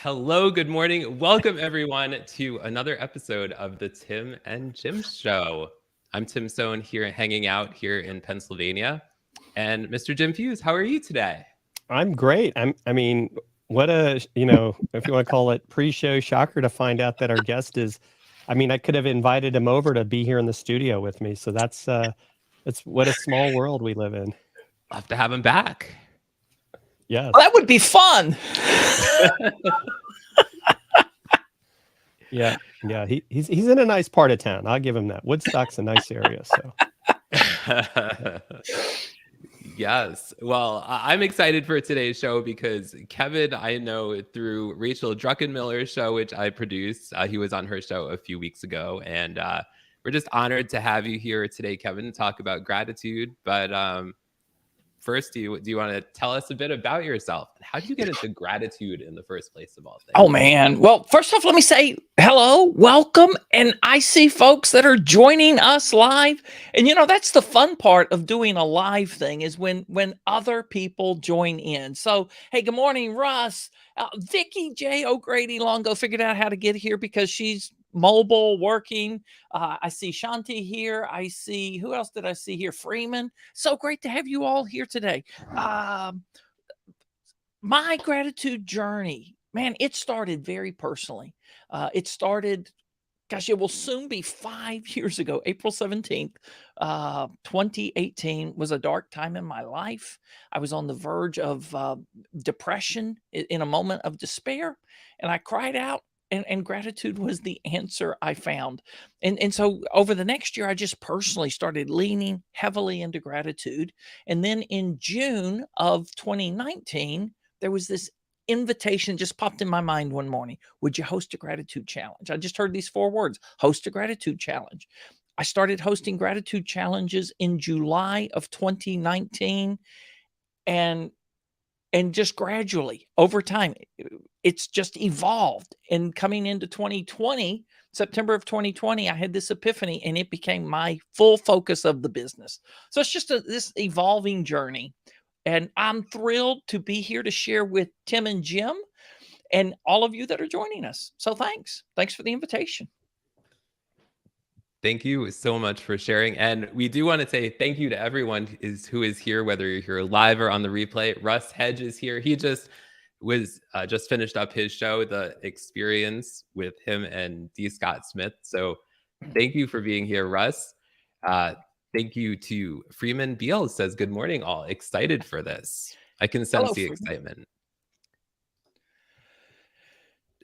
Hello, good morning. Welcome, everyone, to another episode of the Tim and Jim Show. I'm Tim Stone here, hanging out here in Pennsylvania. And Mr. Jim Fuse, how are you today? I'm great. What a, if you want to call it pre-show shocker to find out that our guest is, I could have invited him over to be here in the studio with me. So it's what a small world we live in. Love to have him back. Yes. Well, that would be fun. Yeah. He's in a nice part of town. I'll give him that. Woodstock's a nice area. So. Yes. Well, I'm excited for today's show because Kevin, I know through Rachel Druckenmiller's show, which I produced. He was on her show a few weeks ago. And we're just honored to have you here today, Kevin, to talk about gratitude. But first, do you want to tell us a bit about yourself? How did you get into gratitude in the first place of all things? Oh, man. Well, first off, let me say hello, welcome. And I see folks that are joining us live. And, that's the fun part of doing a live thing is when other people join in. So, hey, good morning, Russ. Vicky J. O'Grady Longo figured out how to get here because she's mobile working. I see Shanti here. I see, who else did I see here? Freeman. So great to have you all here today. My gratitude journey, man, it started very personally. It started, it will soon be 5 years ago. April 17th, 2018 was a dark time in my life. I was on the verge of depression in a moment of despair, and I cried out. And gratitude was the answer I found. And so over the next year, I just personally started leaning heavily into gratitude. And then in June of 2019, there was this invitation just popped in my mind one morning. Would you host a gratitude challenge? I just heard these 4 words, host a gratitude challenge. I started hosting gratitude challenges in July of 2019. And just gradually over time, it's just evolved. And coming into 2020, September of 2020, I had this epiphany and it became my full focus of the business. So it's just this evolving journey. And I'm thrilled to be here to share with Tim and Jim and all of you that are joining us. So thanks. Thanks for the invitation. Thank you so much for sharing. And we do want to say thank you to everyone who is here, whether you're here live or on the replay. Russ Hedge is here. He just finished up his show, The Experience, with him and D. Scott Smith. So thank you for being here, Russ. Thank you to Freeman Beal, says, good morning, all. Excited for this. I can sense the excitement.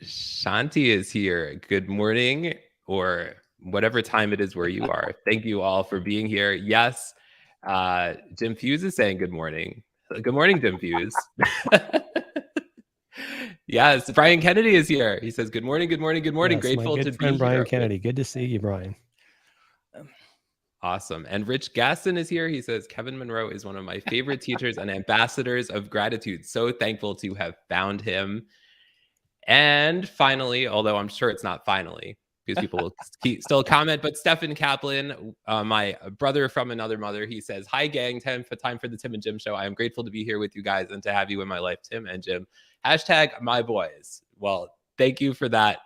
Shanti is here. Good morning, or whatever time it is where you are. Thank you all for being here. Yes, Jim Fuse is saying good morning. Good morning, Jim Fuse. Yes, Brian Kennedy is here. He says good morning, good morning, good morning. Yes, grateful to be here. Brian Kennedy. Good to see you, Brian. Awesome. And Rich Gaston is here. He says Kevin Monroe is one of my favorite teachers and ambassadors of gratitude. So thankful to have found him. And finally, although I'm sure it's not finally, because people will still comment, but Stephen Kaplan, my brother from another mother, he says, hi, gang, time for the Tim and Jim show. I am grateful to be here with you guys and to have you in my life, Tim and Jim. Hashtag my boys. Well, thank you for that.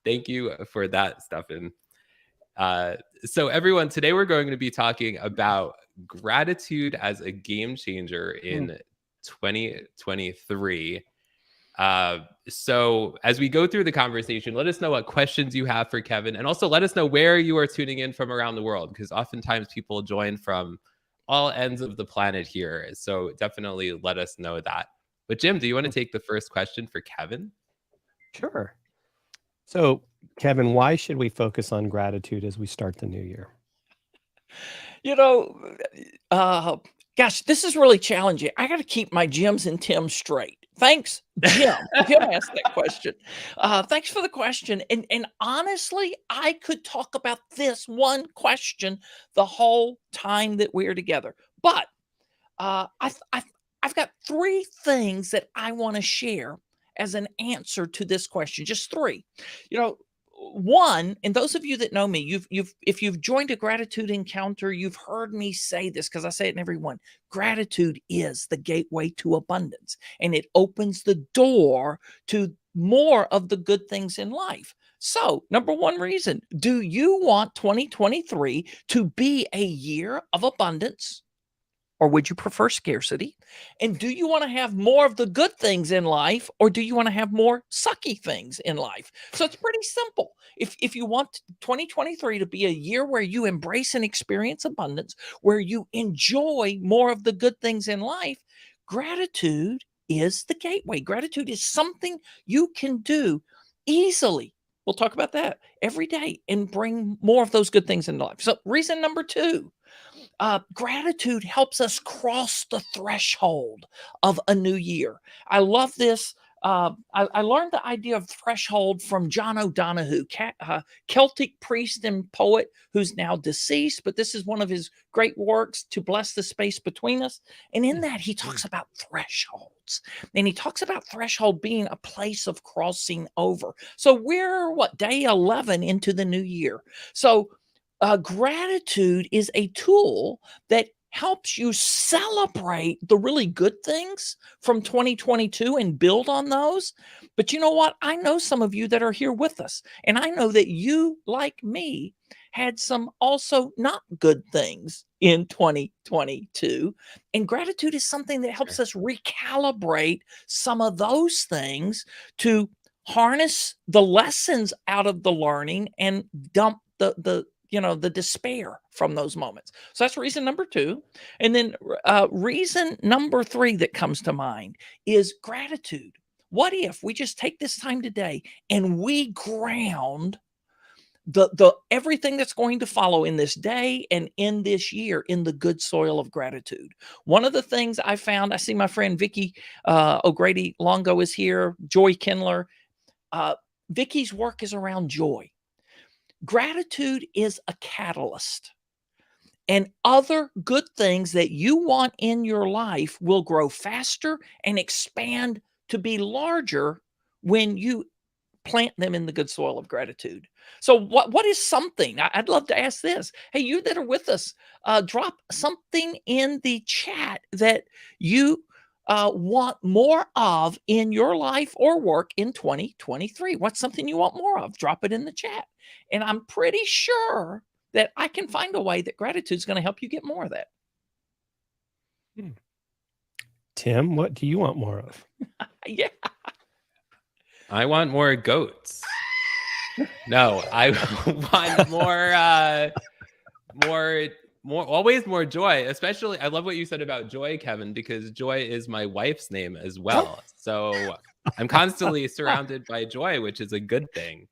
Thank you for that, Stephen. So everyone, today we're going to be talking about gratitude as a game changer in 2023. So as we go through the conversation, let us know what questions you have for Kevin, and also let us know where you are tuning in from around the world, because oftentimes people join from all ends of the planet here. So definitely let us know that. But Jim, do you want to take the first question for Kevin? Sure. So Kevin, why should we focus on gratitude as we start the new year? Gosh, this is really challenging. I got to keep my Jims and Tims straight. Thanks, Jim. Jim asked that question. Thanks for the question. And honestly, I could talk about this one question the whole time that we're together. But I've got 3 things that I want to share as an answer to this question. Just 3. One, and those of you that know me, if you've joined a gratitude encounter, you've heard me say this because I say it in every one. Gratitude is the gateway to abundance, and it opens the door to more of the good things in life. So, number one reason, do you want 2023 to be a year of abundance? Or would you prefer scarcity? And do you want to have more of the good things in life, or do you want to have more sucky things in life? So it's pretty simple. If you want 2023 to be a year where you embrace and experience abundance, where you enjoy more of the good things in life, gratitude is the gateway. Gratitude is something you can do easily. We'll talk about that every day and bring more of those good things into life. So, reason number two, gratitude helps us cross the threshold of a new year. I love this. I learned the idea of threshold from John O'Donohue, Celtic priest and poet who's now deceased, but this is one of his great works, To Bless the Space Between Us. And in that, he talks about thresholds. And he talks about threshold being a place of crossing over. So we're, day 11 into the new year. So gratitude is a tool that helps you celebrate the really good things from 2022 and build on those. But you know what? I know some of you that are here with us, and I know that you, like me, had some also not good things in 2022. And gratitude is something that helps us recalibrate some of those things to harness the lessons out of the learning and dump the despair from those moments. So that's reason number two. And then reason number three that comes to mind is gratitude. What if we just take this time today and we ground the everything that's going to follow in this day and in this year in the good soil of gratitude? One of the things I found, I see my friend Vicky O'Grady Longo is here, Joy Kindler. Vicky's work is around joy. Gratitude is a catalyst, and other good things that you want in your life will grow faster and expand to be larger when you plant them in the good soil of gratitude. So what is something? I'd love to ask this. Hey, you that are with us, drop something in the chat that you want more of in your life or work in 2023. What's something you want more of? Drop it in the chat. And I'm pretty sure that I can find a way that gratitude is going to help you get more of that. Tim, what do you want more of? Yeah. I want more goats. No, I want always more joy. Especially, I love what you said about joy, Kevin, because joy is my wife's name as well. So I'm constantly surrounded by joy, which is a good thing.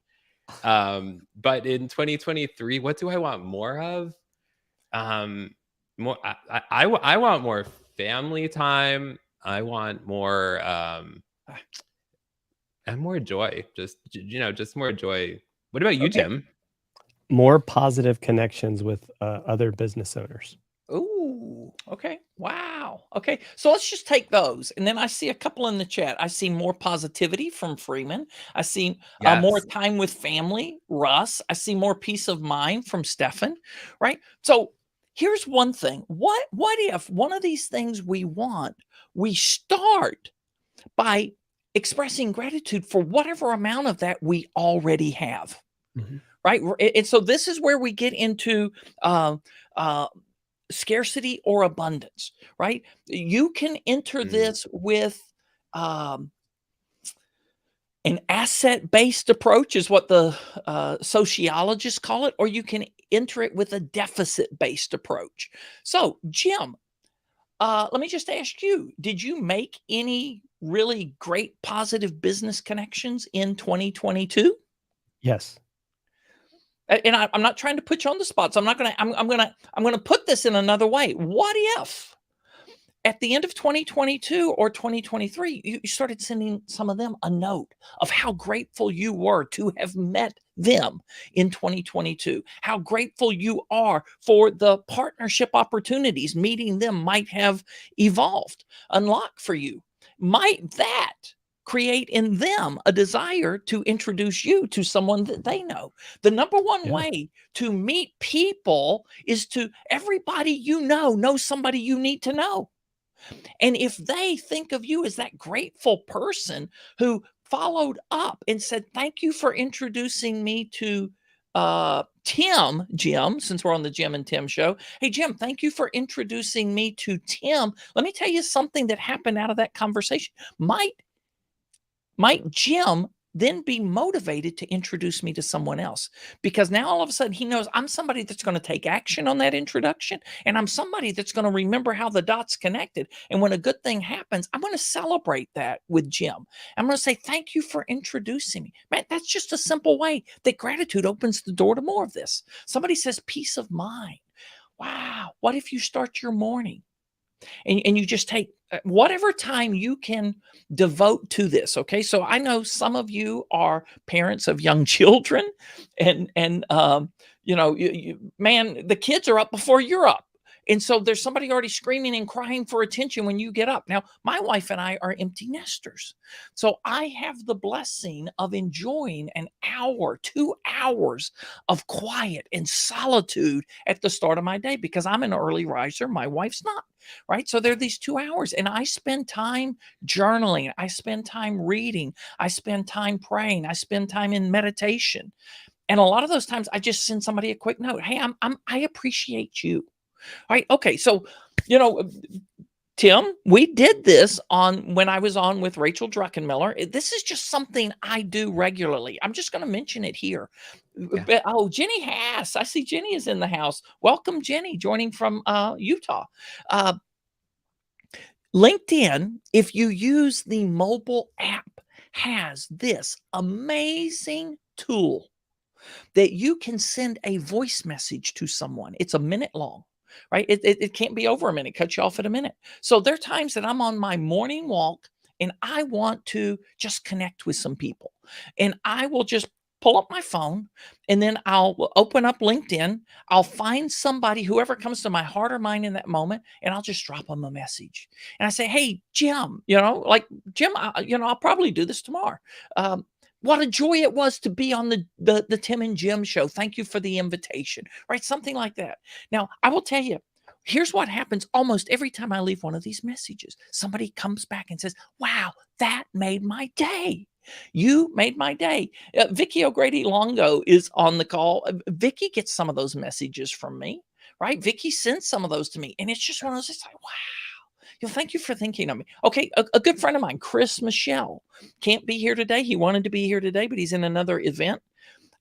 But in 2023, what do I want more of? More. I want more family time. I want more. And more joy. Just more joy. What about you, Tim? More positive connections with other business owners. Ooh, okay. Wow. Okay. So let's just take those. And then I see a couple in the chat. I see more positivity from Freeman. I see more time with family, Russ. I see more peace of mind from Stefan, right? So here's one thing. What if one of these things we want, we start by expressing gratitude for whatever amount of that we already have, right? And so this is where we get into scarcity or abundance, right? You can enter this with an asset-based approach is what the sociologists call it, or you can enter it with a deficit-based approach. So, Jim, let me just ask you, did you make any really great positive business connections in 2022? Yes. And I'm not trying to put you on the spot, so I'm gonna put this in another way. What if at the end of 2022 or 2023, you started sending some of them a note of how grateful you were to have met them in 2022, how grateful you are for the partnership opportunities meeting them might have evolved, unlocked for you? Might that create in them a desire to introduce you to someone that they know? The number one way to meet people is to everybody you know somebody you need to know. And if they think of you as that grateful person who followed up and said, thank you for introducing me to Jim, since we're on the Jim and Tim show. Hey, Jim, thank you for introducing me to Tim. Let me tell you something that happened out of that conversation. Might Jim then be motivated to introduce me to someone else? Because now all of a sudden he knows I'm somebody that's going to take action on that introduction, and I'm somebody that's going to remember how the dots connected. And when a good thing happens, I'm going to celebrate that with Jim. I'm going to say, thank you for introducing me. Man, that's just a simple way that gratitude opens the door to more of this. Somebody says peace of mind. Wow. What if you start your morning and you just take whatever time you can devote to this? Okay, so I know some of you are parents of young children, and man, the kids are up before you're up. And so there's somebody already screaming and crying for attention when you get up. Now, my wife and I are empty nesters. So I have the blessing of enjoying an hour, 2 hours of quiet and solitude at the start of my day, because I'm an early riser. My wife's not, right? So there are these 2 hours, and I spend time journaling. I spend time reading. I spend time praying. I spend time in meditation. And a lot of those times I just send somebody a quick note. Hey, I appreciate you. All right. Okay. So, Tim, we did this when I was on with Rachel Druckenmiller. This is just something I do regularly. I'm just going to mention it here. Yeah. Oh, Jenny Hass. I see Jenny is in the house. Welcome, Jenny, joining from Utah. LinkedIn, if you use the mobile app, has this amazing tool that you can send a voice message to someone. It's a minute long. Right? It can't be over a minute, cut you off at a minute. So there are times that I'm on my morning walk and I want to just connect with some people. And I will just pull up my phone, and then I'll open up LinkedIn. I'll find somebody, whoever comes to my heart or mind in that moment, and I'll just drop them a message. And I say, hey, Jim, like, Jim, I'll probably do this tomorrow. What a joy it was to be on the Tim and Jim show. Thank you for the invitation, right? Something like that. Now, I will tell you, here's what happens almost every time I leave one of these messages. Somebody comes back and says, wow, that made my day. You made my day. Vicky O'Grady Longo is on the call. Vicky gets some of those messages from me, right? Vicky sends some of those to me. And it's just one of those, it's like, wow. Thank you for thinking of me. Okay, a good friend of mine, Chris Michelle, can't be here today. He wanted to be here today, but he's in another event.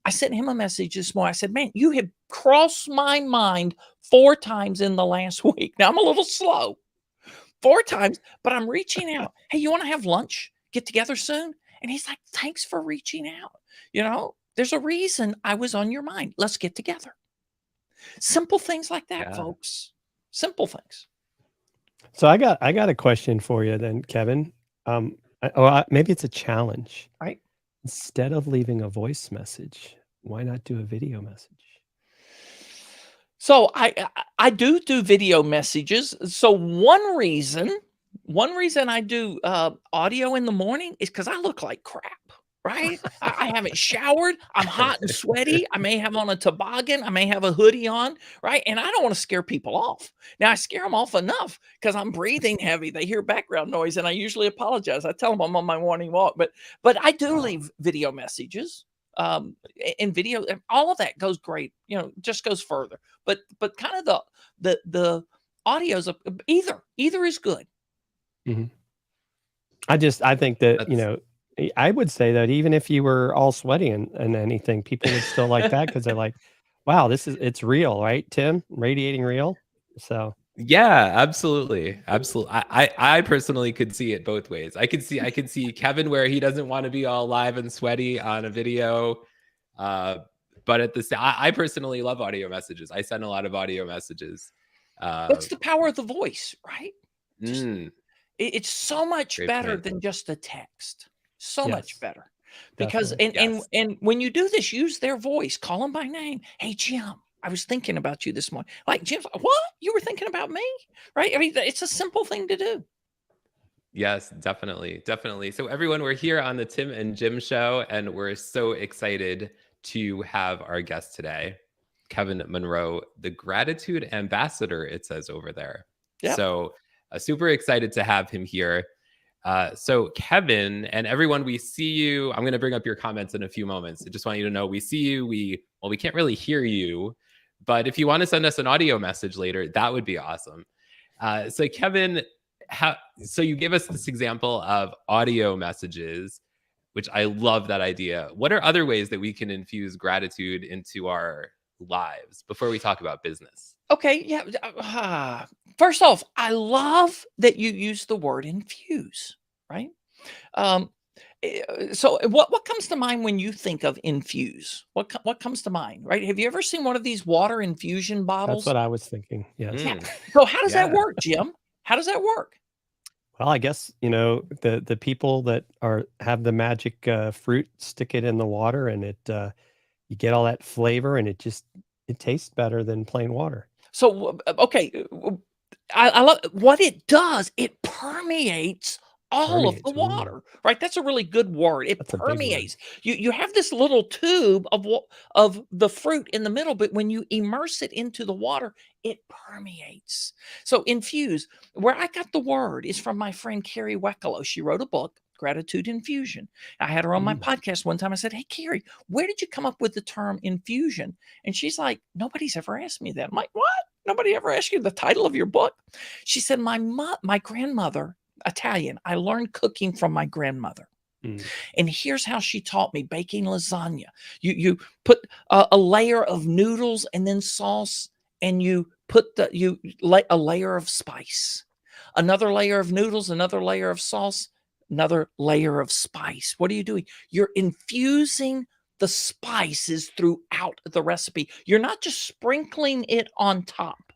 I sent him a message this morning. I said, man, you have crossed my mind 4 times in the last week. Now, I'm a little slow. 4 times, but I'm reaching out. Hey, you want to have lunch? Get together soon? And he's like, thanks for reaching out. There's a reason I was on your mind. Let's get together. Simple things like that, folks. Simple things. So I got a question for you then, Kevin. Maybe it's a challenge. Right. Instead of leaving a voice message, why not do a video message? So I do video messages. So one reason I do audio in the morning is because I look like crap. Right? I haven't showered. I'm hot and sweaty. I may have on a toboggan. I may have a hoodie on. Right? And I don't want to scare people off. Now, I scare them off enough because I'm breathing heavy. They hear background noise, and I usually apologize. I tell them I'm on my morning walk. But I do leave video messages. And video, all of that goes great. Just goes further. But kind of the audios of either is good. Mm-hmm. I think that I would say that even if you were all sweaty and anything, people would still like that because they're like, wow, it's real, right, Tim? Radiating real. So yeah, absolutely. I personally could see it both ways. I could see Kevin where he doesn't want to be all live and sweaty on a video. But I personally love audio messages. I send a lot of audio messages. What's the power of the voice, right? It's so much better than just a text. So much better. Because and when you do this, use their voice, call them by name. Hey, Jim, I was thinking about you this morning. Like, Jim, what? You were thinking about me? Right? I mean, it's a simple thing to do. Yes, definitely. So everyone, we're here on the Tim and Jim show, and we're so excited to have our guest today, Kevin Monroe, the gratitude ambassador, it says over there. Yep. So super excited to have him here. So Kevin and everyone, we see you. I'm going to bring up your comments in a few moments. I just want you to know we see you. We can't really hear you, but if you want to send us an audio message later, that would be awesome. So Kevin, so you gave us this example of audio messages, which I love that idea. What are other ways that we can infuse gratitude into our lives before we talk about business? Okay, yeah. First off, I love that you use the word infuse, right? Um, so what comes to mind when you think of infuse? What comes to mind, right? Have you ever seen one of these water infusion That's bottles? what I was thinking. Yes. Yeah. Mm, So how does that yeah. work, Jim? How does that work? Well, I guess, the people that have the magic fruit, stick it in the water, and you get all that flavor, and it tastes better than plain water. So okay, I love what it does. It permeates all of the Permeates. water, right? That's a really good word. It That's a big word. permeates. You have this little tube of the fruit in the middle, but when you immerse it into the water, it permeates. So infuse, where I got the word is from my friend Carrie Weckelo. She wrote a book, Gratitude Infusion. I had her on my Mm. podcast one time. I said, "Hey, Carrie, where did you come up with the term infusion?" And she's like, "Nobody's ever asked me that." I'm like, "What? Nobody ever asked you the title of your book?" She said, my grandmother, Italian, I learned cooking from my grandmother. Mm. And here's how she taught me baking lasagna. You put a layer of noodles and then sauce, and you put a layer of spice, another layer of noodles, another layer of sauce, another layer of spice. What are you doing? You're infusing the spices throughout the recipe. You're not just sprinkling it on top.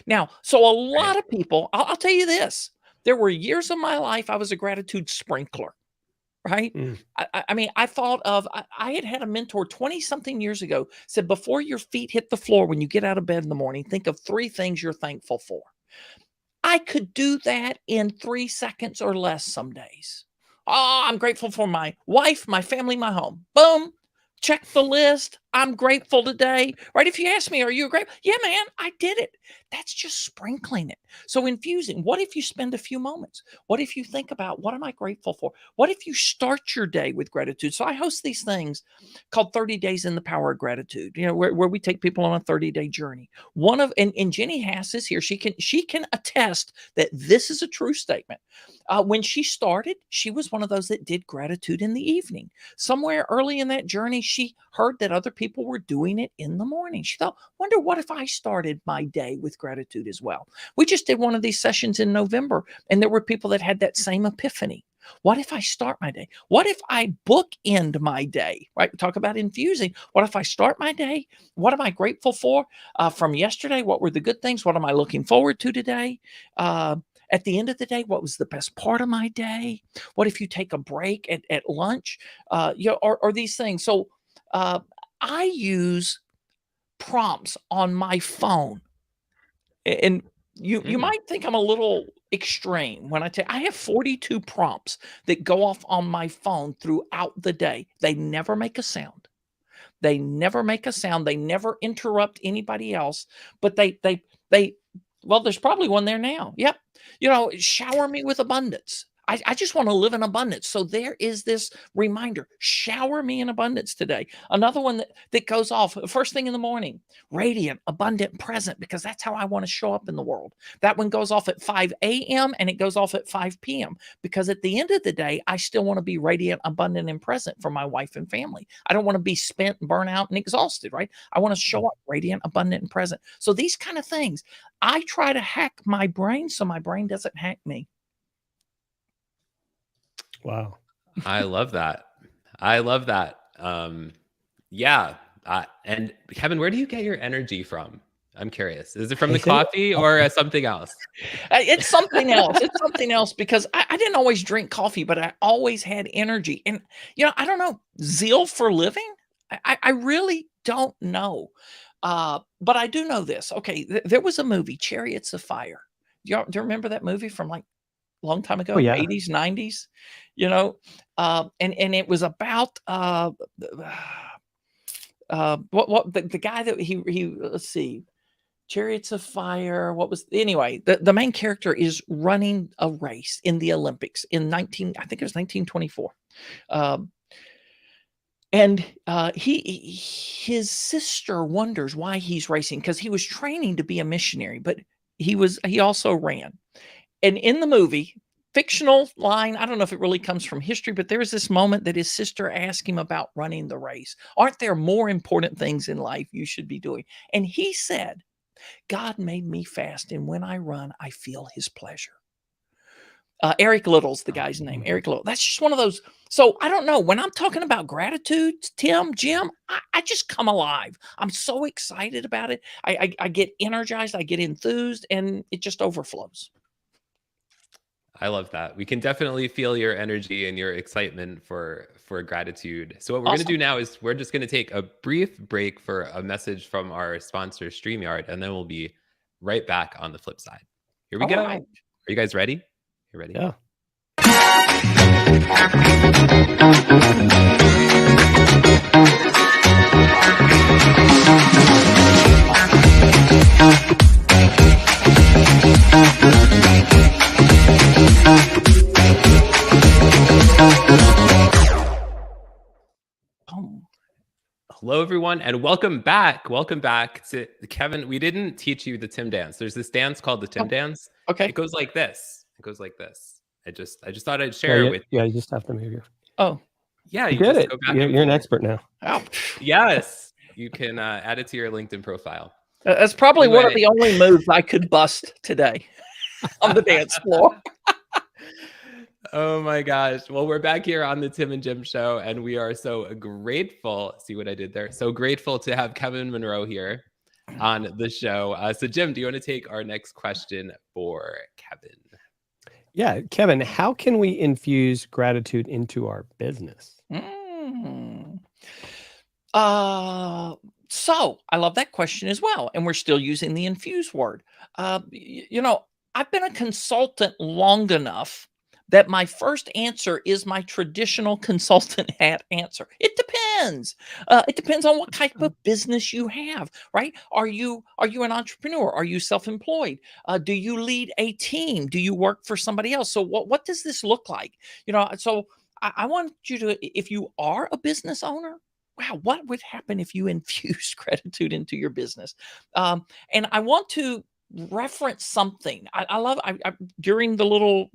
Now, so a Right. lot of people, I'll tell you this, there were years of my life I was a gratitude sprinkler, right? Mm. I mean, I thought of, I had a mentor 20 something years ago said, before your feet hit the floor, when you get out of bed in the morning, think of 3 things you're thankful for. I could do that in 3 seconds or less some days. Oh, I'm grateful for my wife, my family, my home. Boom. Check the list. I'm grateful today. Right? If you ask me, are you grateful? Yeah, man, I did it. That's just sprinkling it. So infusing. What if you spend a few moments? What if you think about, what am I grateful for? What if you start your day with gratitude? So I host these things called 30 Days in the Power of Gratitude, where we take people on a 30-day journey. One of and Jenny Hass is here. She can attest that this is a true statement. When she started, she was one of those that did gratitude in the evening. Somewhere early in that journey, she heard that other people were doing it in the morning. She thought, wonder what if I started my day with gratitude as well. We just did one of these sessions in November, and there were people that had that same epiphany. What if I start my day? What if I bookend my day? Right? Talk about infusing. What if I start my day? What am I grateful for from yesterday? What were the good things? What am I looking forward to today? At the end of the day, what was the best part of my day? What if you take a break at lunch? Or these things. So I use prompts on my phone. And you Mm, might think I'm a little extreme when I tell I have 42 prompts that go off on my phone throughout the day. They never make a sound. They never make a sound. They never interrupt anybody else, but they well, there's probably one there now. Yep. Shower me with abundance. I just want to live in abundance. So there is this reminder, shower me in abundance today. Another one that goes off first thing in the morning, radiant, abundant, present, because that's how I want to show up in the world. That one goes off at 5 a.m. and it goes off at 5 p.m. because at the end of the day, I still want to be radiant, abundant, and present for my wife and family. I don't want to be spent, burnt out, and exhausted, right? I want to show up radiant, abundant, and present. So these kind of things, I try to hack my brain so my brain doesn't hack me. Wow. I love that. I love that. Yeah. And Kevin, where do you get your energy from? I'm curious. Is it from the Is it? coffee or something else? It's something else. It's something else because I didn't always drink coffee, but I always had energy. And, I don't know, zeal for living? I really don't know. But I do know this. Okay. There was a movie, Chariots of Fire. Do you remember that movie from like long time Oh, ago, yeah. 80s, 90s, and it was about what the guy that he let's see. Chariots of Fire. What was anyway? The main character is running a race in the Olympics in I think it was 1924. Um, and his sister wonders why he's racing because he was training to be a missionary, but he also ran. And in the movie, fictional line, I don't know if it really comes from history, but there was this moment that his sister asked him about running the race. Aren't there more important things in life you should be doing? And he said, God made me fast, and when I run, I feel his pleasure. Eric Little's the guy's name. Eric Little. That's just one of those. So I don't know. When I'm talking about gratitude, Tim, Jim, I just come alive. I'm so excited about it. I get energized. I get enthused, and it just overflows. I love that. We can definitely feel your energy and your excitement for gratitude. So what we're going to do now is we're just going to take a brief break for a message from our sponsor, StreamYard, and then we'll be right back on the flip side. Here we go. Right. Are you guys ready? You ready? Yeah. Hello, everyone, and welcome back. Welcome back to Kevin. We didn't teach you the Tim dance. There's this dance called the Tim dance. Okay. It goes like this. It goes like this. I just thought I'd share it with you. Yeah, you just have to move your. Oh, yeah, you get it. You're an expert now. Oh. Yes, you can add it to your LinkedIn profile. That's probably one of the only moves I could bust today on the dance floor. Oh my gosh. Well, we're back here on the Tim and Jim show, and we are so grateful. See what I did there? So grateful to have Kevin Monroe here on the show. So Jim, do you want to take our next question for Kevin? Yeah, Kevin, how can we infuse gratitude into our business? So I love that question as well. And we're still using the infuse word. I've been a consultant long enough that my first answer is my traditional consultant hat answer. It depends. It depends on what type of business you have, right? Are you an entrepreneur? Are you self-employed? Do you lead a team? Do you work for somebody else? So what does this look like? So I want you to, if you are a business owner, wow, what would happen if you infused gratitude into your business? And I want to reference something. I love during the little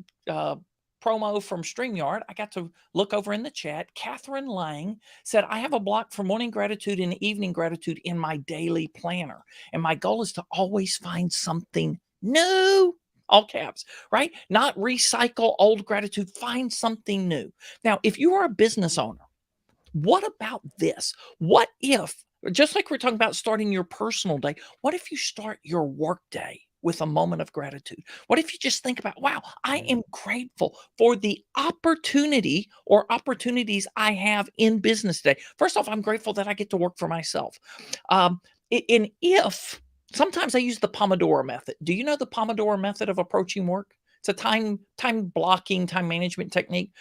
promo from StreamYard, I got to look over in the chat. Catherine Lang said, I have a block for morning gratitude and evening gratitude in my daily planner. And my goal is to always find something new, all caps, right? Not recycle old gratitude, find something new. Now, if you are a business owner, what about this? What if, just like we're talking about starting your personal day, what if you start your work day with a moment of gratitude? What if you just think about, wow, I am grateful for the opportunity or opportunities I have in business today. First off, I'm grateful that I get to work for myself. Sometimes I use the Pomodoro method. Do you know the Pomodoro method of approaching work? It's a time blocking, time management technique.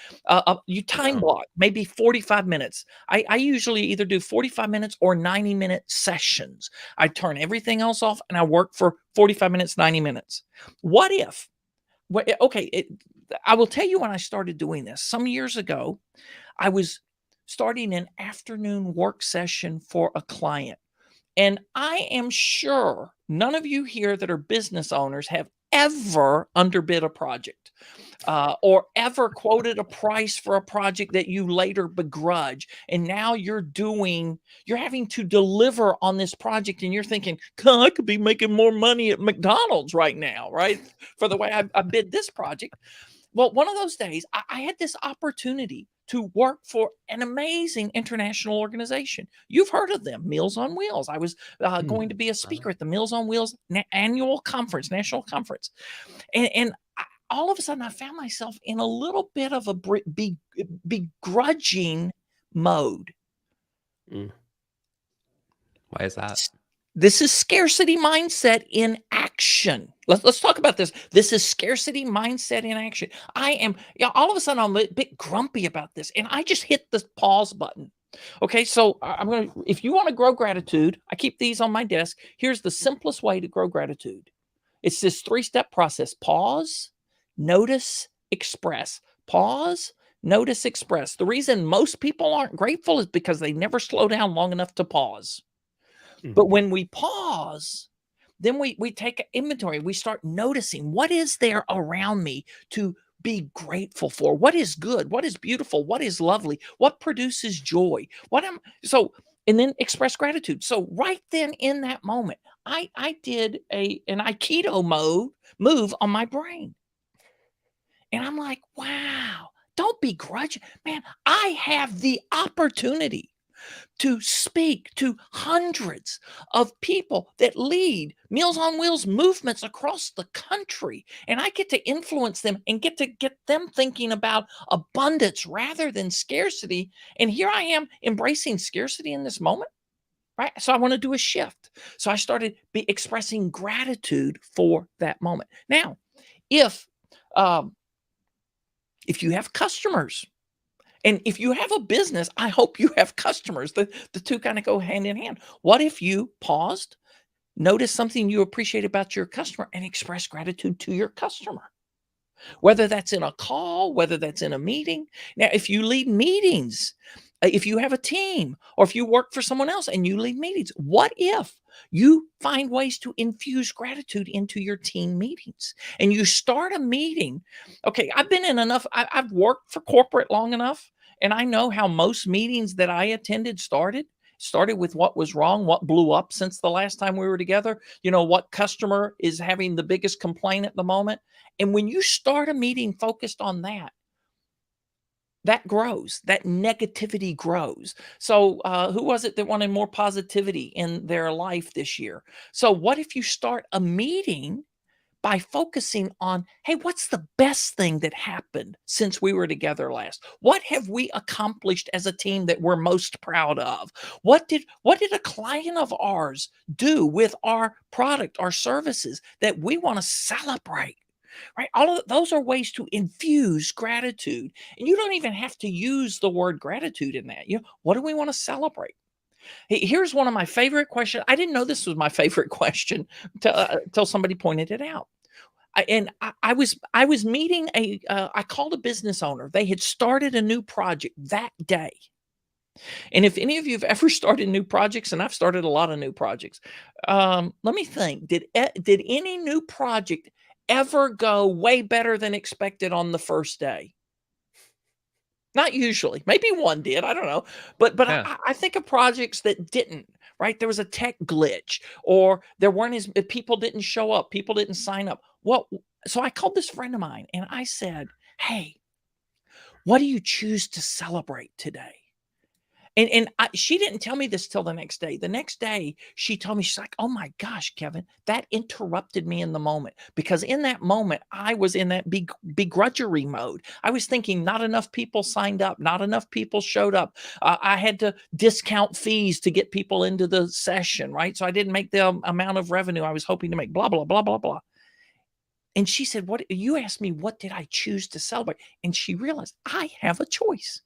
You time block, maybe 45 minutes. I usually either do 45 minutes or 90-minute sessions. I turn everything else off and I work for 45 minutes, 90 minutes. What if, I will tell you when I started doing this. Some years ago, I was starting an afternoon work session for a client. And I am sure none of you here that are business owners have ever underbid a project or ever quoted a price for a project that you later begrudge. And now you're having to deliver on this project and you're thinking, I could be making more money at McDonald's right now, right? For the way I bid this project. Well, one of those days I had this opportunity to work for an amazing international organization. You've heard of them, Meals on Wheels. I was going to be a speaker at the Meals on Wheels annual conference, national conference. And all of a sudden I found myself in a little bit of a begrudging mode. Why is that? This is scarcity mindset in action. Let's talk about this. This is scarcity mindset in action. All of a sudden I'm a bit grumpy about this. And I just hit the pause button. Okay, so if you want to grow gratitude, I keep these on my desk. Here's the simplest way to grow gratitude. It's this 3-step process: pause, notice, express. Pause, notice, express. The reason most people aren't grateful is because they never slow down long enough to pause. But when we pause, then we take inventory. We start noticing what is there around me to be grateful for. What is good? What is beautiful? What is lovely? What produces joy? And then express gratitude. So right then in that moment, I did an Aikido move on my brain. And I'm like, wow, don't begrudge. Man, I have the opportunity to speak to hundreds of people that lead Meals on Wheels movements across the country. And I get to influence them and get them thinking about abundance rather than scarcity. And here I am embracing scarcity in this moment, right? So I want to do a shift. So I started expressing gratitude for that moment. Now, if you have customers, and if you have a business, I hope you have customers. The two kind of go hand in hand. What if you paused, notice something you appreciate about your customer, and express gratitude to your customer? Whether that's in a call, whether that's in a meeting. Now, if you lead meetings, if you have a team, or if you work for someone else and you lead meetings, what if you find ways to infuse gratitude into your team meetings and you start a meeting? Okay, I've been in enough, I've worked for corporate long enough, and I know how most meetings that I attended started with what was wrong, what blew up since the last time we were together, what customer is having the biggest complaint at the moment. And when you start a meeting focused on that, that grows, that negativity grows. So who was it that wanted more positivity in their life this year? So what if you start a meeting by focusing on, hey, what's the best thing that happened since we were together last? What have we accomplished as a team that we're most proud of? What did a client of ours do with our product, our services, that we want to celebrate? Right? All of those are ways to infuse gratitude. And you don't even have to use the word gratitude in that. What do we want to celebrate? Here's one of my favorite questions. I didn't know this was my favorite question till somebody pointed it out. I was meeting I called a business owner. They had started a new project that day. And if any of you have ever started new projects, and I've started a lot of new projects, let me think. Did any new project ever go way better than expected on the first day? Not usually. Maybe one did. I don't know. But Yeah. I think of projects that didn't, right? There was a tech glitch, or there weren't as people didn't show up. People didn't sign up. So I called this friend of mine and I said, hey, what do you choose to celebrate today? And she didn't tell me this till the next day. The next day, she told me, she's like, oh my gosh, Kevin, that interrupted me in the moment. Because in that moment, I was in that begrudgery mode. I was thinking not enough people signed up, not enough people showed up. I had to discount fees to get people into the session, right? So I didn't make the amount of revenue I was hoping to make, blah, blah, blah, blah, blah. And she said, you asked me, what did I choose to celebrate? And she realized I have a choice.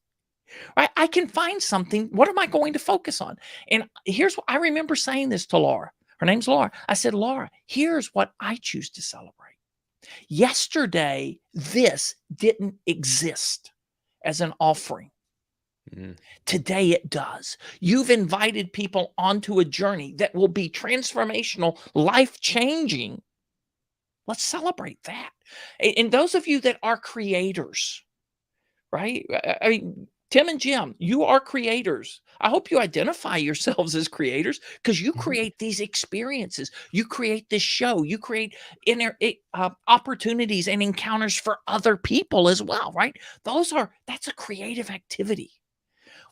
I can find something. What am I going to focus on? And here's what I remember saying this to Laura. Her name's Laura. I said, Laura, here's what I choose to celebrate. Yesterday, this didn't exist as an offering. Today it does. You've invited people onto a journey that will be transformational, life-changing. Let's celebrate that. And those of you that are creators, right? I mean, Tim and Jim, you are creators. I hope you identify yourselves as creators, because you create these experiences. You create this show. You create opportunities and encounters for other people as well, right? That's a creative activity.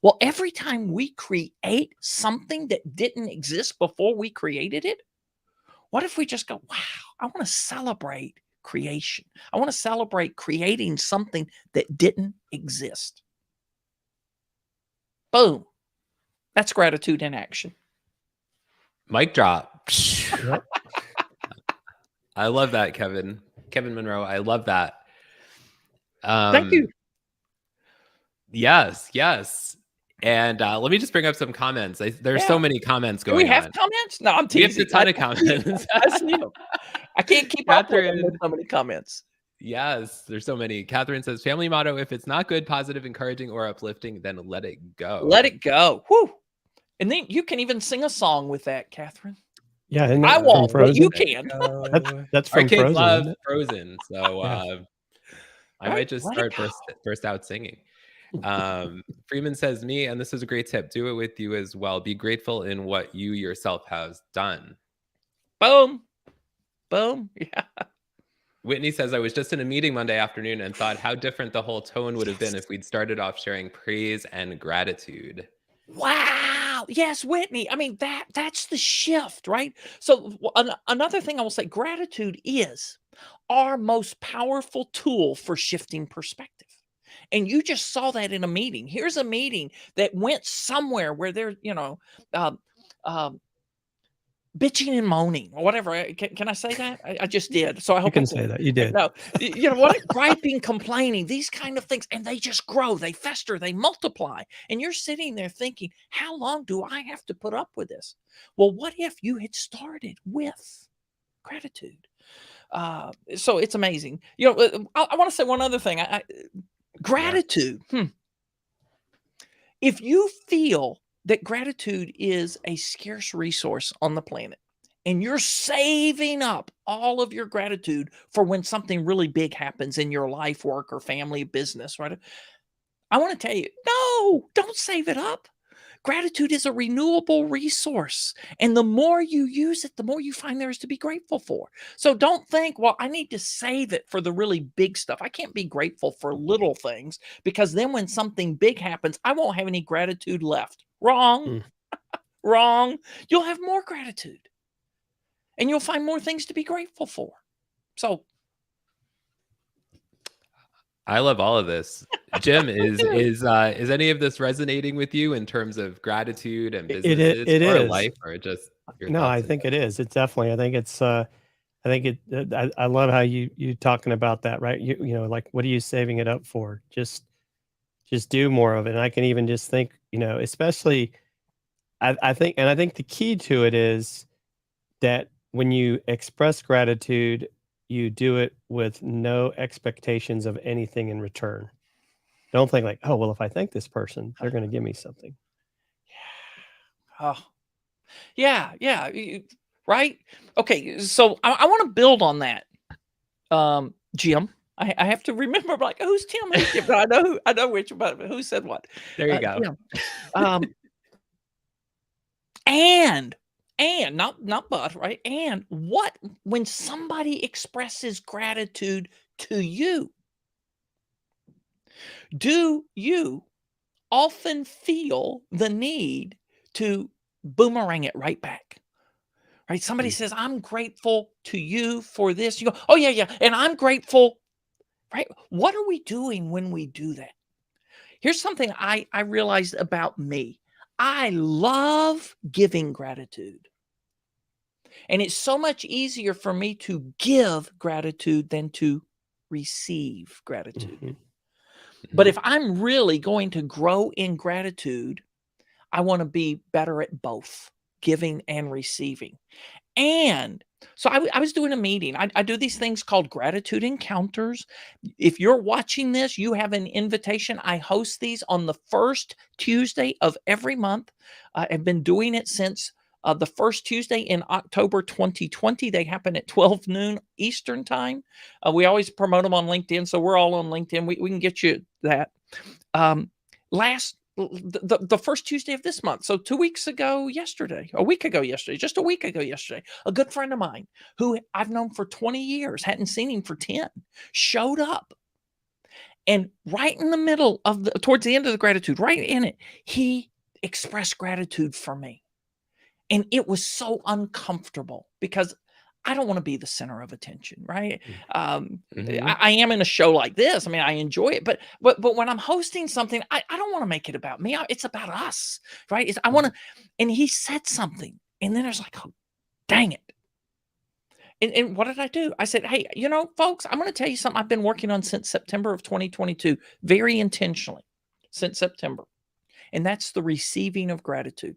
Well, every time we create something that didn't exist before we created it, what if we just go, wow, I want to celebrate creation. I want to celebrate creating something that didn't exist. Boom. That's gratitude in action. Mic drop. Yep. I love that, Kevin. Kevin Monroe. I love that. Thank you. Yes. And let me just bring up some comments. There's so Yeah. many comments Do we going have on. comments? No, I'm We have a teasing. ton of I see 'em. comments. I see 'em. I can't keep up with them. There's Catherine, so many comments. yes, there's so many. Catherine says, family motto, if it's not good, positive, encouraging, or uplifting, then let it Let go. it go. Whew. And then you can even sing a song with that, Catherine. Yeah, isn't I that from won't, but you Frozen? can. That's Our from kids Frozen, love isn't it? Frozen. So Yeah. I Right? might just Let it start go. first out singing. Freeman says, me, and this is a great tip, do it with you as well. Be grateful in what you yourself has done. Boom. Boom. Yeah. Whitney says, I was just in a meeting Monday afternoon and thought how different the whole tone would have been if we'd started off sharing praise and gratitude. Wow. Yes, Whitney. I mean, that's the shift, right? So another thing I will say, gratitude is our most powerful tool for shifting perspective. And you just saw that in a meeting. Here's a meeting that went somewhere where they're, um, um, bitching and moaning or whatever. Can I say that? I just did. So I You hope I can say that. You did. No, you know what? Griping, complaining, these kind of things, and they just grow, they fester, they multiply. And you're sitting there thinking, how long do I have to put up with this? Well, what if you had started with gratitude? So it's amazing. I want to say one other thing. Gratitude. If you feel that gratitude is a scarce resource on the planet and you're saving up all of your gratitude for when something really big happens in your life, work, or family, business, right? I want to tell you, no, don't save it up. Gratitude is a renewable resource. And the more you use it, the more you find there is to be grateful for. So don't think, well, I need to save it for the really big stuff. I can't be grateful for little things because then when something big happens, I won't have any gratitude left. Wrong, wrong. You'll have more gratitude and you'll find more things to be grateful for. So I love all of this. Jim, is any of this resonating with you in terms of gratitude and businesses It or is. life, or just your No, thoughts? I think it is. It's definitely. I think it's. I think it. I love how you talking about that, right? You know, like what are you saving it up for? Just do more of it. And I can even just think, especially. I think, and I think the key to it is that when you express gratitude, you do it with no expectations of anything in return. Don't think like, oh, well, if I thank this person, they're going to give me something. oh, yeah, right. Okay, so I want to build on that. Jim, I have to remember, like, who's Tim? Who's Jim? But I know which, but who said what? There you go. Jim. And not but, right? And what when somebody expresses gratitude to you, do you often feel the need to boomerang it right back? Right? Somebody says, I'm grateful to you for this. You go, oh, yeah. And I'm grateful. Right? What are we doing when we do that? Here's something I realized about me. I love giving gratitude. And it's so much easier for me to give gratitude than to receive gratitude. But if I'm really going to grow in gratitude, I want to be better at both giving and receiving. And so I was doing a meeting. I do these things called gratitude encounters. If you're watching this, you have an invitation. I host these on the first Tuesday of every month. I've been doing it since the first Tuesday in October 2020. They happen at 12 noon Eastern time. We always promote them on LinkedIn. So we're all on LinkedIn. We can get you that. The first Tuesday of this month. So 2 weeks ago yesterday, a week ago yesterday, just a week ago yesterday, a good friend of mine who I've known for 20 years, hadn't seen him for 10, showed up. And right in the middle of towards the end of the gratitude, right in it, he expressed gratitude for me. And it was so uncomfortable because I don't want to be the center of attention, right? I am in a show like this. I mean, I enjoy it, but when I'm hosting something, I don't want to make it about me. It's about us, right? I want to, and he said something, and then I was like, oh, dang it. And what did I do? I said, hey, folks, I'm going to tell you something I've been working on since September of 2022, very intentionally since September. and that's the receiving of gratitude.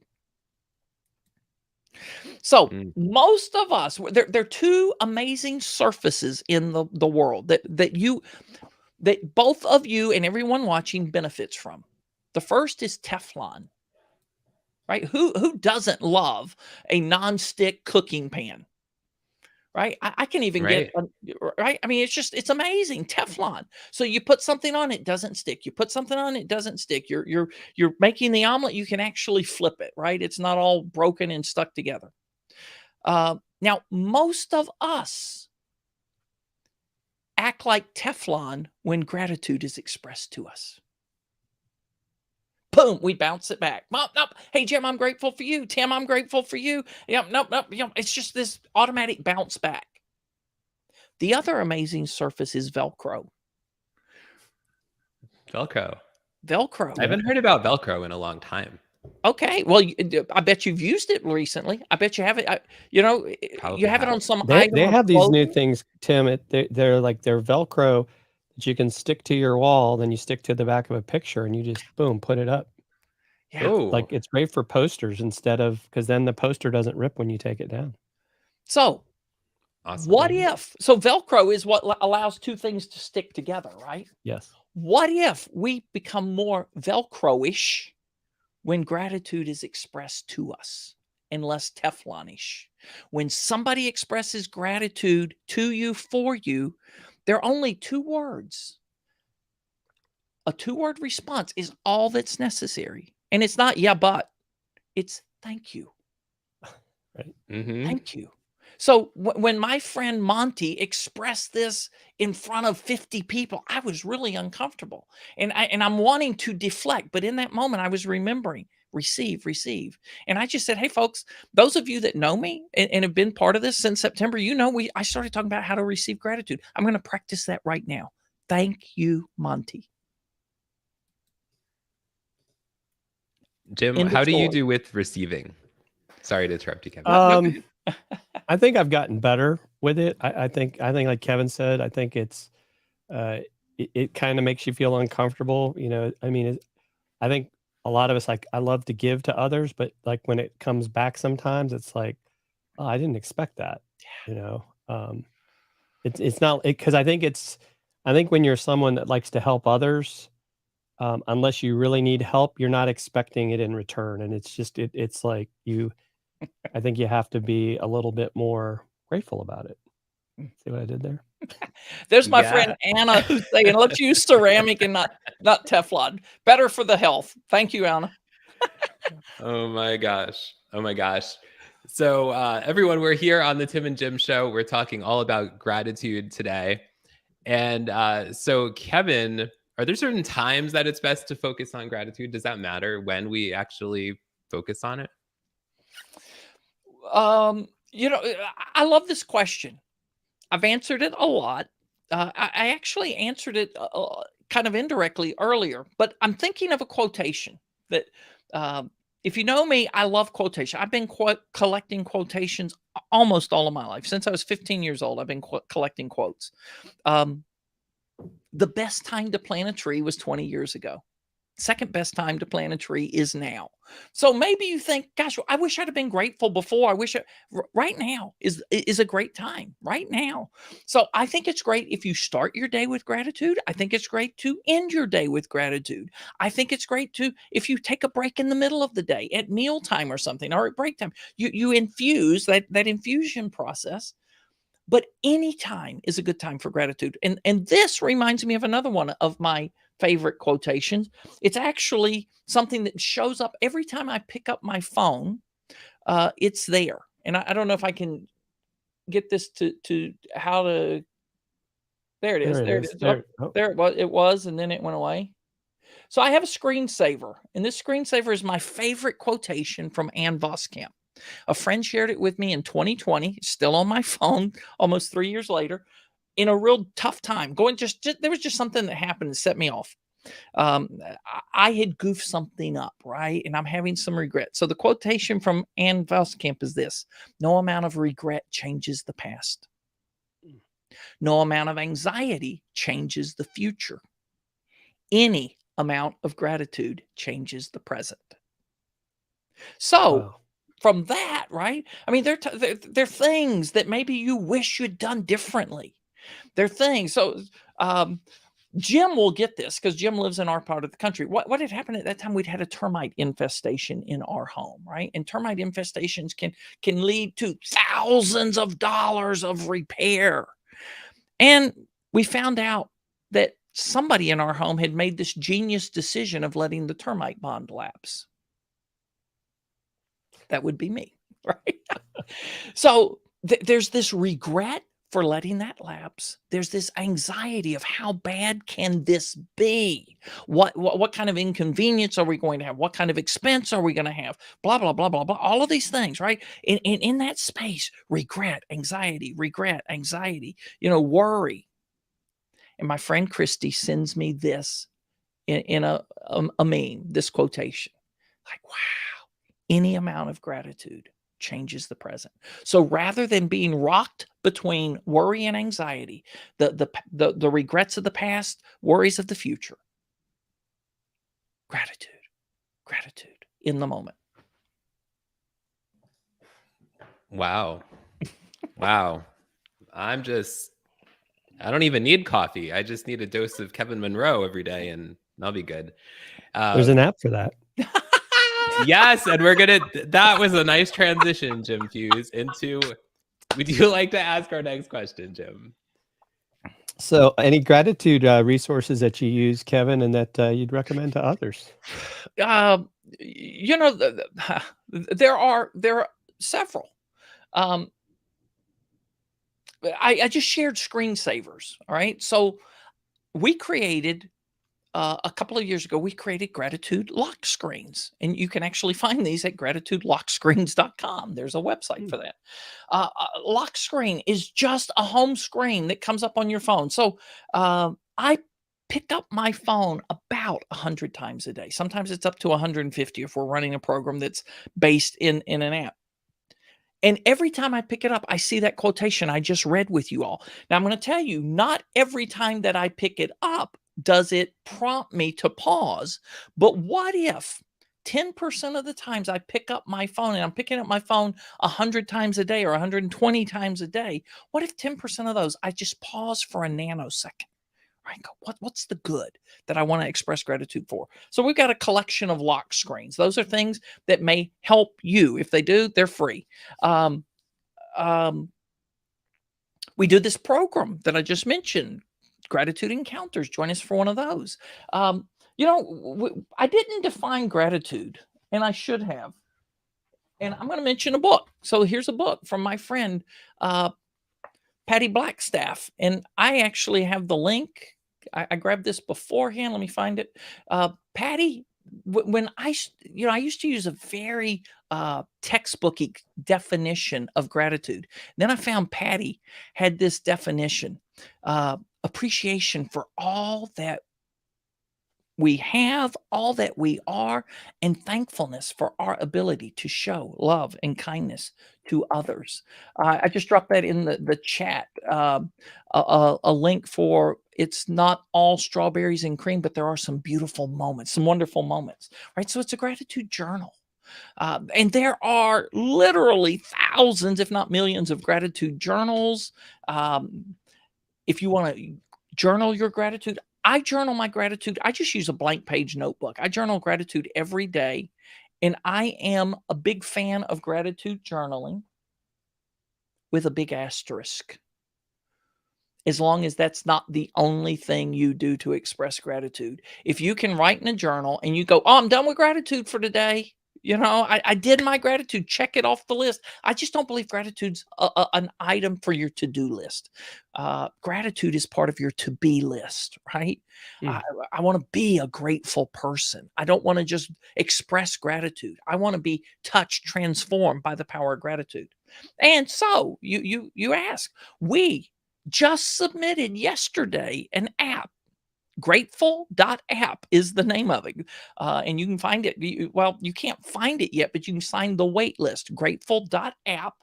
So Mm. most of us, there are two amazing surfaces in the world that both of you and everyone watching benefits from. The first is Teflon, right? Who doesn't love a nonstick cooking pan? Right? I can even get, Right. right? I mean, it's amazing. Teflon. So you put something on, it doesn't stick. You put something on, it doesn't stick. You're making the omelet, you can actually flip it, right? It's not all broken and stuck together. Now, most of us act like Teflon when gratitude is expressed to us. Boom, we bounce it back. Nope, nope. Hey, Jim, I'm grateful for you. Tim, I'm grateful for you. Yep, nope, nope. Yep. It's just this automatic bounce back. The other amazing surface is Velcro. Velcro. Velcro. I haven't heard about Velcro in a long time. Okay. Well, I bet you've used it recently. I bet you have it. Probably You have it have. on some They item of have these new clothing. things, Tim. They're like they're Velcro that you can stick to your wall, then you stick to the back of a picture, and you just boom, put it up. Yeah. Like Oh, it's great for posters instead of because then the poster doesn't rip when you take it down. So awesome. what if, so Velcro is what allows two things to stick together, right? Yes. What if we become more Velcro-ish when gratitude is expressed to us and less Teflonish? When somebody expresses gratitude to you, for you, there are only two words. A two-word response is all that's necessary. And it's not, yeah, but it's thank you. Right. Mm-hmm. Thank you. So when my friend Monty expressed this in front of 50 people, I was really uncomfortable. And I'm wanting to deflect. But in that moment, I was remembering, receive, receive. And I just said, hey, folks, those of you that know me and have been part of this since September, I started talking about how to receive gratitude. I'm going to practice that right now. Thank you, Monty. Jim, End of how do you story. do with receiving? Sorry to interrupt you, Kevin. I think I've gotten better with it. I think like Kevin said, I think it's it kind of makes you feel uncomfortable. You know, I mean, I think a lot of us like I love to give to others, but like when it comes back, sometimes it's like, oh, I didn't expect that. You know, it's not because I think when you're someone that likes to help others, unless you really need help, you're not expecting it in return, and it's just it's like you. I think you have to be a little bit more grateful about it. See what I did there? There's my Yeah. friend Anna who's saying, let's use ceramic and not Teflon. Better for the health. Thank you, Anna. Oh my gosh. Oh my gosh. So everyone, we're here on the Tim and Jim show. We're talking all about gratitude today. And so Kevin, are there certain times that it's best to focus on gratitude? Does that matter when we actually focus on it? I love this question. I've answered it a lot. I actually answered it kind of indirectly earlier, but I'm thinking of a quotation that, if you know me, I love quotation. I've been collecting quotations almost all of my life. Since I was 15 years old, I've been collecting quotes. The best time to plant a tree was 20 years ago. Second best time to plant a tree is now. So maybe you think, gosh, I wish I'd have been grateful before. Right now is a great time right now. So I think it's great if you start your day with gratitude. I think it's great to end your day with gratitude. I think it's great to, if you take a break in the middle of the day at mealtime or something, or at break time, you infuse that infusion process. But any time is a good time for gratitude. And this reminds me of another one of my favorite quotations. It's actually something that shows up every time I pick up my phone. It's there. And I don't know if I can get this to how to. There it is. There it is. There it was. It was, and then it went away. So I have a screensaver, and this screensaver is my favorite quotation from Ann Voskamp. A friend shared it with me in 2020, still on my phone almost 3 years later, in a real tough time. There was just something that happened that set me off. I had goofed something up, right? And I'm having some regret. So the quotation from Ann Voskamp is this: no amount of regret changes the past. No amount of anxiety changes the future. Any amount of gratitude changes the present. So Wow. from that, right? I mean, they're things that maybe you wish you'd done differently. They're things. So Jim will get this because Jim lives in our part of the country. What had happened at that time? We'd had a termite infestation in our home, right? And termite infestations can lead to thousands of dollars of repair. And we found out that somebody in our home had made this genius decision of letting the termite bond lapse. That would be me, right? So there's this regret for letting that lapse. There's this anxiety of how bad can this be? What kind of inconvenience are we going to have? What kind of expense are we going to have? Blah, blah, blah, blah, blah. All of these things, right? In that space, regret, anxiety, worry. And my friend Christy sends me this in a meme, this quotation. Like, wow, any amount of gratitude changes the present. So rather than being rocked between worry and anxiety, the regrets of the past, worries of the future, gratitude in the moment. Wow. Wow. I don't even need coffee. I just need a dose of Kevin Monroe every day and I'll be good. There's an app for that. Yes, and that was a nice transition, Jim Fuse, into, would you like to ask our next question, Jim? So any gratitude resources that you use, Kevin, and that you'd recommend to others? There are several. I just shared screensavers. All right. So we created a couple of years ago, we created gratitude lock screens, and you can actually find these at gratitudelockscreens.com. There's a website for that. Lock screen is just a home screen that comes up on your phone. So I pick up my phone about 100 times a day. Sometimes it's up to 150 if we're running a program that's based in an app. And every time I pick it up, I see that quotation I just read with you all. Now, I'm going to tell you, not every time that I pick it up does it prompt me to pause. But what if 10% of the times I pick up my phone, and I'm picking up my phone 100 times a day or 120 times a day, what if 10% of those I just pause for a nanosecond? Right? What's the good that I want to express gratitude for? So we've got a collection of lock screens. Those are things that may help you. If they do, they're free. We do this program that I just mentioned, Gratitude Encounters. Join us for one of those. I didn't define gratitude, and I should have. And I'm going to mention a book. So here's a book from my friend, Patty Blackstaff. And I actually have the link. I grabbed this beforehand. Let me find it. Patty, when I used to use a very textbooky definition of gratitude. Then I found Patty had this definition, appreciation for all that we have, all that we are, and thankfulness for our ability to show love and kindness to others. I just dropped that in the chat, a link for, it's not all strawberries and cream, but there are some beautiful moments, some wonderful moments, right? So it's a gratitude journal. And there are literally thousands, if not millions, of gratitude journals. If you want to journal your gratitude, I journal my gratitude. I just use a blank page notebook. I journal gratitude every day. And I am a big fan of gratitude journaling with a big asterisk. As long as that's not the only thing you do to express gratitude. If you can write in a journal and you go, oh, I'm done with gratitude for today. I did my gratitude, check it off the list. I just don't believe gratitude's an item for your to-do list. Gratitude is part of your to-be list, right? I want to be a grateful person. I don't want to just express gratitude. I want to be touched, transformed by the power of gratitude. And so you ask, we just submitted yesterday an app. Grateful.app is the name of it. And you can find it. You can't find it yet, but you can sign the wait list. Grateful.app.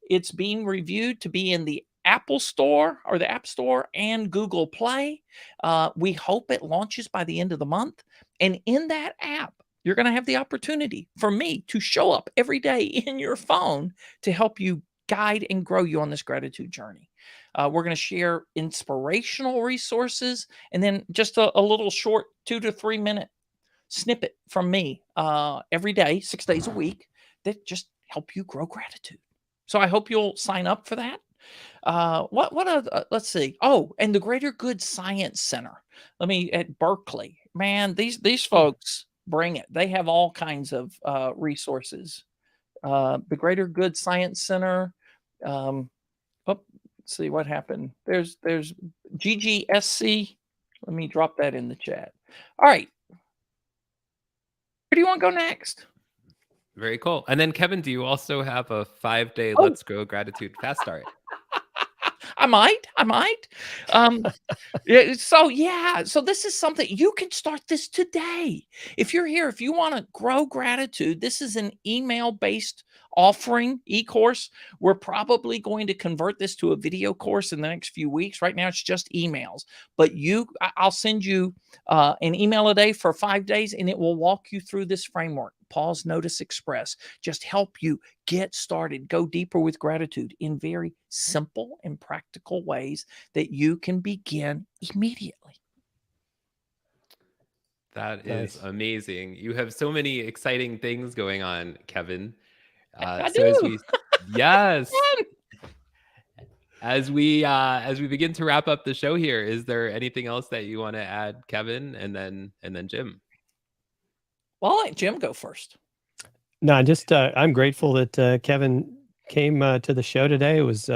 It's being reviewed to be in the Apple Store or the App Store and Google Play. We hope it launches by the end of the month. And in that app, you're going to have the opportunity for me to show up every day in your phone to help you guide and grow you on this gratitude journey. We're going to share inspirational resources and then just a little short 2 to 3 minute snippet from me every day, 6 days a week, that just help you grow gratitude. So I hope you'll sign up for that. Let's see. Oh, and the Greater Good Science Center. At Berkeley, man, these folks bring it. They have all kinds of resources. The Greater Good Science Center. Let's see what happened. There's GGSC. Let me drop that in the chat. All right. Where do you want to go next? Very cool. And then Kevin, do you also have a 5-day Oh. Let's Grow Gratitude Fast Start? I might. So this is something you can start this today. If you're here, if you want to grow gratitude, this is an email-based offering e-course. We're probably going to convert this to a video course in the next few weeks. Right now, it's just emails. But I'll send you an email a day for 5 days, and it will walk you through this framework. Pause, notice, express. Just help you get started, go deeper with gratitude in very simple and practical ways that you can begin immediately. That is amazing. You have so many exciting things going on, Kevin. I do. Yes. As we begin to wrap up the show here, is there anything else that you want to add, Kevin, and then Jim? Well, I'll let Jim go first. No, just I'm grateful that Kevin came to the show today. It was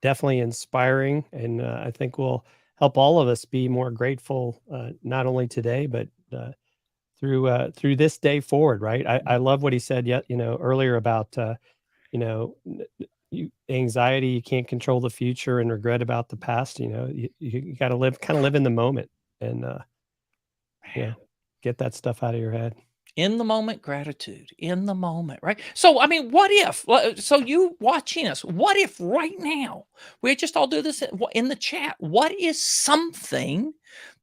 definitely inspiring, and I think will help all of us be more grateful, not only today, but through this day forward. Right? I love what he said earlier about anxiety. You can't control the future, and regret about the past. You got to live in the moment, and get that stuff out of your head. In the moment, gratitude, in the moment, right? So, what if, so you watching us, what if right now, we just all do this in the chat, what is something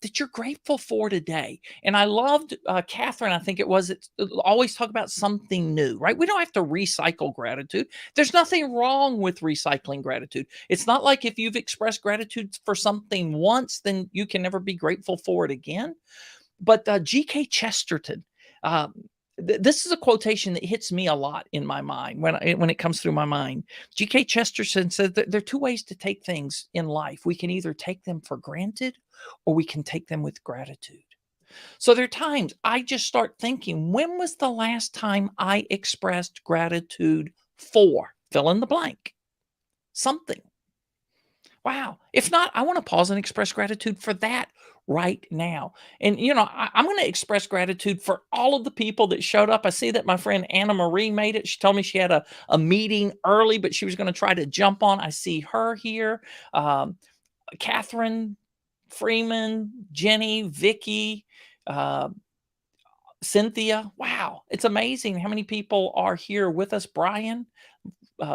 that you're grateful for today? And I loved Catherine, I think it was, always talk about something new, right? We don't have to recycle gratitude. There's nothing wrong with recycling gratitude. It's not like if you've expressed gratitude for something once, then you can never be grateful for it again. But G.K. Chesterton, this is a quotation that hits me a lot in my mind when it comes through my mind. G.K. Chesterton said that there are two ways to take things in life. We can either take them for granted or we can take them with gratitude. So there are times I just start thinking, when was the last time I expressed gratitude for fill in the blank? Something. Wow. If not, I want to pause and express gratitude for that right now. And, I'm going to express gratitude for all of the people that showed up. I see that my friend Anna Marie made it. She told me she had a meeting early, but she was going to try to jump on. I see her here. Catherine Freeman, Jenny, Vicky, Cynthia. Wow. It's amazing how many people are here with us. Brian.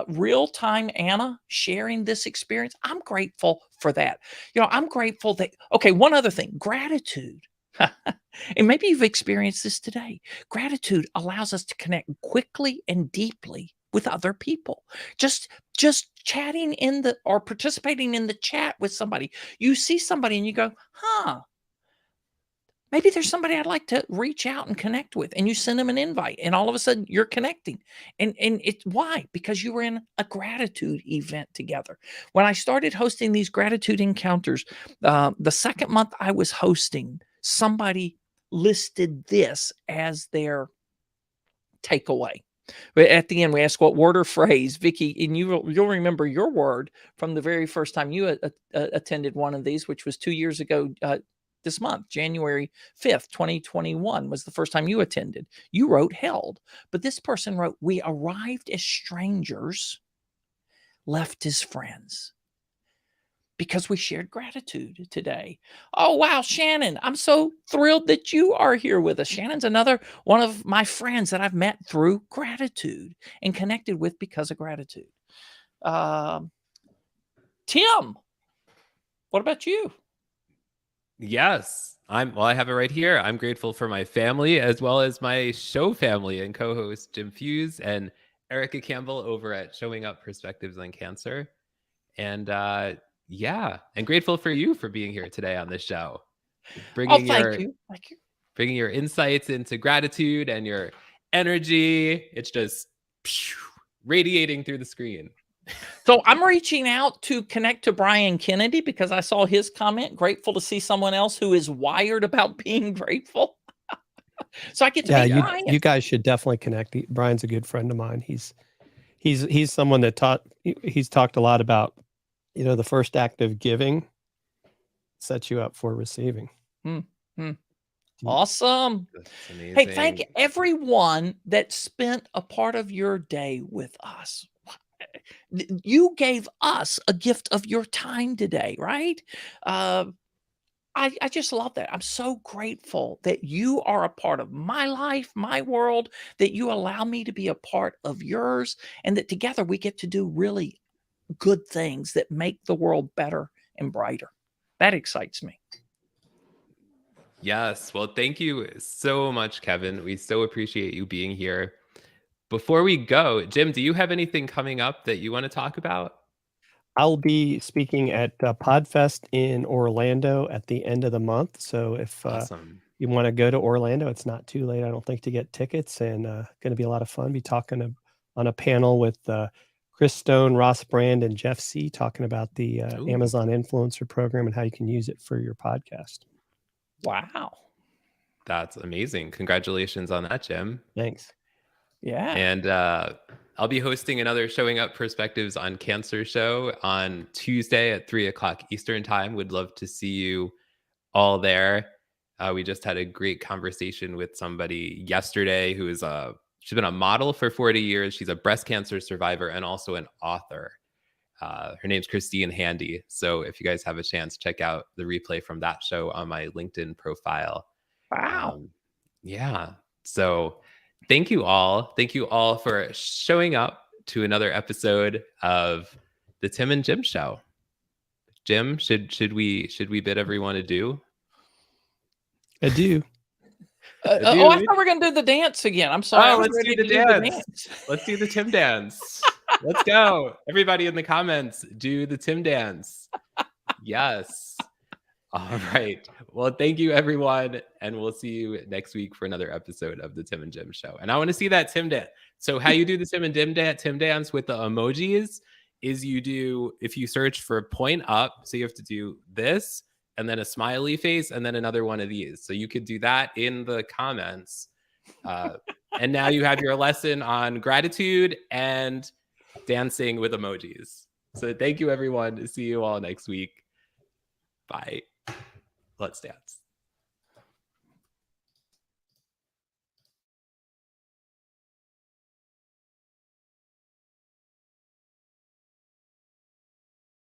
Real-time Anna sharing this experience. I'm grateful for that. I'm grateful that, okay, one other thing, gratitude. And maybe you've experienced this today. Gratitude allows us to connect quickly and deeply with other people. Just chatting or participating in the chat with somebody. You see somebody and you go, maybe there's somebody I'd like to reach out and connect with, and you send them an invite, and all of a sudden you're connecting. And it's why? Because you were in a gratitude event together. When I started hosting these gratitude encounters, the second month I was hosting, somebody listed this as their takeaway. But at the end, we ask what word or phrase, Vicky, and you'll remember your word from the very first time you attended one of these, which was 2 years ago. This month, January 5th, 2021 was the first time you attended. You wrote held, but this person wrote, we arrived as strangers, left as friends, because we shared gratitude today. Oh, wow, Shannon, I'm so thrilled that you are here with us. Shannon's another one of my friends that I've met through gratitude and connected with because of gratitude. Tim, what about you? Yes, I have it right here. I'm grateful for my family as well as my show family and co-host Jim Fuse and Erica Campbell over at Showing Up Perspectives on Cancer. And yeah, and grateful for you for being here today on the show, Oh, thank you. bringing your insights into gratitude and your energy. It's just radiating through the screen. So I'm reaching out to connect to Brian Kennedy because I saw his comment. Grateful to see someone else who is wired about being grateful. So I get to meet Brian. You guys should definitely connect. Brian's a good friend of mine. He's someone that he's talked a lot about, the first act of giving sets you up for receiving. Awesome. That's amazing. Hey, thank everyone that spent a part of your day with us. You gave us a gift of your time today, right? I just love that. I'm so grateful that you are a part of my life, my world, that you allow me to be a part of yours, and that together we get to do really good things that make the world better and brighter. That excites me. Yes. Well, thank you so much, Kevin. We so appreciate you being here. Before we go, Jim, do you have anything coming up that you want to talk about? I'll be speaking at Podfest in Orlando at the end of the month. So if Awesome. you want to go to Orlando, it's not too late, I don't think, to get tickets, and going to be a lot of fun. Be talking on a panel with Chris Stone, Ross Brand, and Jeff C. talking about the Amazon Influencer Program and how you can use it for your podcast. Wow. That's amazing. Congratulations on that, Jim. Thanks. Yeah. And I'll be hosting another Showing Up Perspectives on Cancer show on Tuesday at 3:00 Eastern time. Would love to see you all there. We just had a great conversation with somebody yesterday who is she's been a model for 40 years. She's a breast cancer survivor and also an author. Her name's Christine Handy. So if you guys have a chance, check out the replay from that show on my LinkedIn profile. Wow. Yeah. So thank you all. Thank you all for showing up to another episode of the Tim and Jim Show. Jim, should we bid everyone adieu? Adieu. I thought we were going to do the dance again. I'm sorry. Oh, let's do the dance. Let's do the Tim dance. Let's go. Everybody in the comments, do the Tim dance. Yes. All right. Well, thank you, everyone. And we'll see you next week for another episode of the Tim and Jim Show. And I want to see that Tim dance. So how you do the Tim and Jim Tim dance with the emojis is you do, if you search for point up, so you have to do this and then a smiley face and then another one of these. So you could do that in the comments. And now you have your lesson on gratitude and dancing with emojis. So thank you, everyone. See you all next week. Bye. Let's dance.